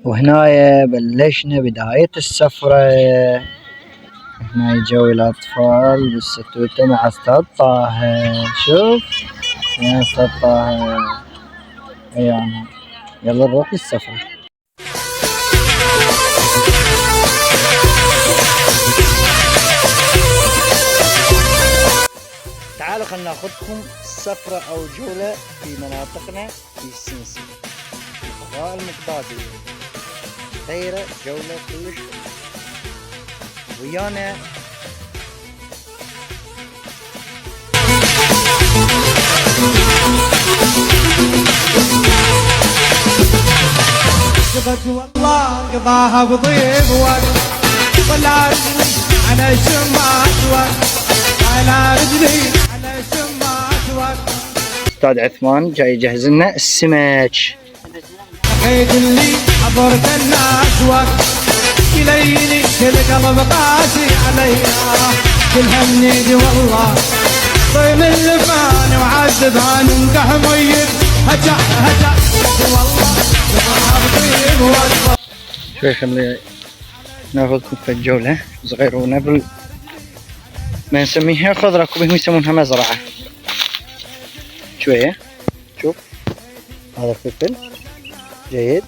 وهنا بلشنا بداية السفرة. هنا جو الأطفال بالستوتة مع أستاذ طه. شوف يا أستاذ طه. أيانا يلا نروح للسفرة. تعالوا خلنا ناخذكم سفرة أو جولة في مناطقنا في السنسي الفضاء المقدادية. سيرة جولة كلش ويانا. قضت والله قضاها بطيب ولا رجلي على شمات على رجلي على شمات. أستاذ عثمان جاي يجهز لنا السمك. حيد اللي حضرت الناس إليني كل قلب قاسي عليها كل همنيدي والله طيب اللفان وعذبان انقح ميت هجع هجع والله طيب والله. شوي خلي ناخذكم في الجولة صغيرونة ما نسميها خضرة كوبهم يسمونها مزرعة. شوية شوف هذا فلفل جيد.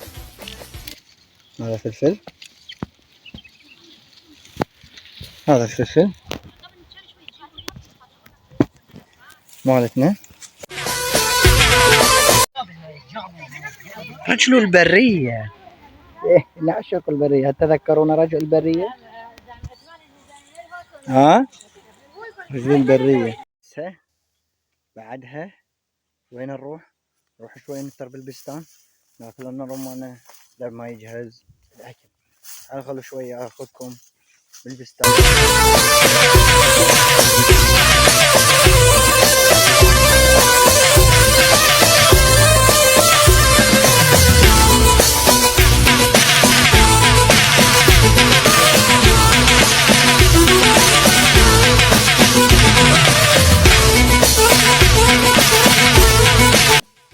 هذا فلفل. هذا الفلفل مالتنا. رجل البرية. نعشق البرية. تذكرون رجل البرية؟ ها؟ رجل البرية. بعدها وين نروح؟ نروح شوي نفطر بالبستان، ناكل لنا رمانة لما يجهز الأكل. تعالوا خلوا شوية آخذكم بالبستان.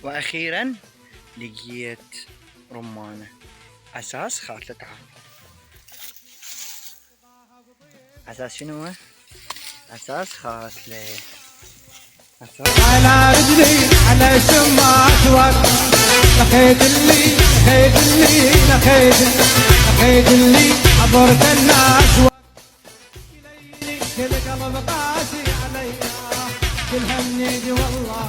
وأخيرا لقيت رمانة أساس خاتلة. تعال أساس شنو هو؟ أساس خاتلة. على رجلي على شمات لقيت اللي لقيت اللي لقيت اللي حضرت الناس إليني كل قلب قاسي عليها كل همنيدي والله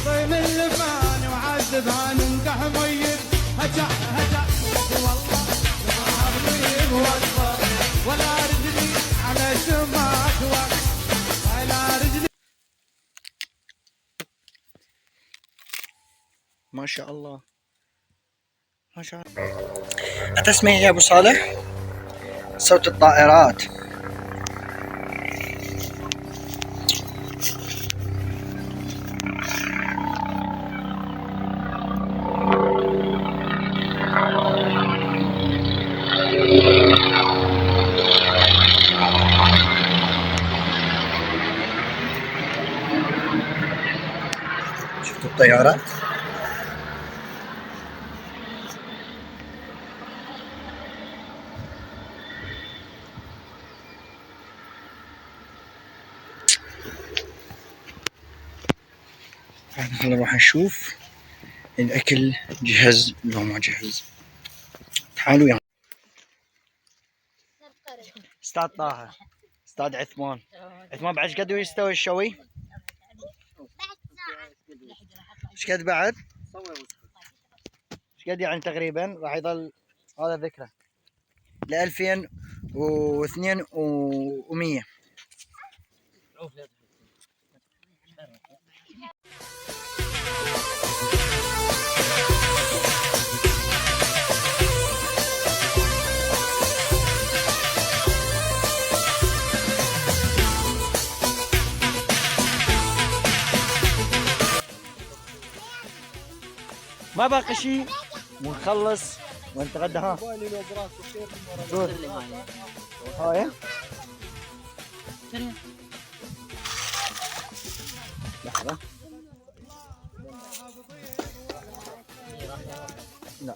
طيب اللفان وعذبان انقح ميت هجع هجع والله طيب والله ولا رجلي على شمات على رجلي. ما شاء الله ما شاء الله. أتسمع يا أبو صالح صوت الطائرات. شفتوا الطيارات؟ هلا راح نشوف الأكل جهز لو ما جهز. تعالوا يا أستاذ طه. أستاذ عثمان. عثمان بعد قد يستوي الشوي؟ ايش قد بعد؟ ايش قد يعني تقريبا راح يظل هذا ذكرى ل 2200. ما باقي شيء ونخلص ونتغدى. ها هاي لحظة. لا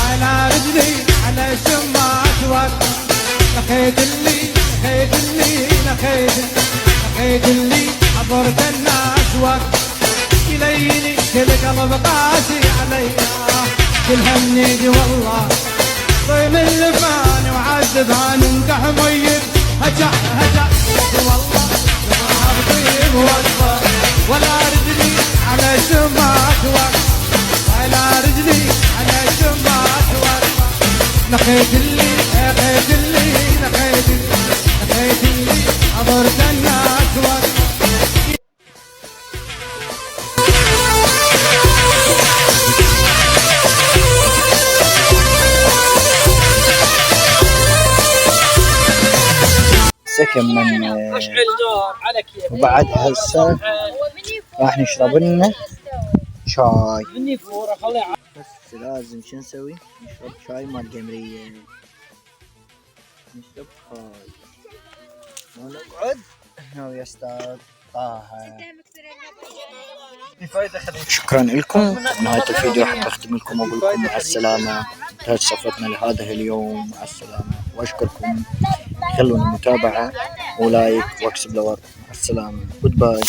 على رجلي على الشماعة توقف لقيت اللي عبرت الناس وقف يليني كل قلب قاسي عليا كل همني والله طيب اللفاني وعذبان انكح ميت هجع والله ما بطيب وصفه ولا رجلي على الشماعة توقف على رجلي على الشماعة توقف لقيت اللي عبرت الناس وقف سكن من وبعد هسه راح نشرب لنا شاي. بس لازم شو نسوي؟ نشرب شاي مال قمرية، نشرب شاي ونقعد هنا ويا استاذ طه. شكرا لكم. بنهاية الفيديو حاب اختم لكم واقول لكم مع السلامة. انتهت سفرتنا لهذا اليوم، مع السلامة واشكركم. خلونا متابعة ولايك واكسب لور. مع السلامة. جود باي.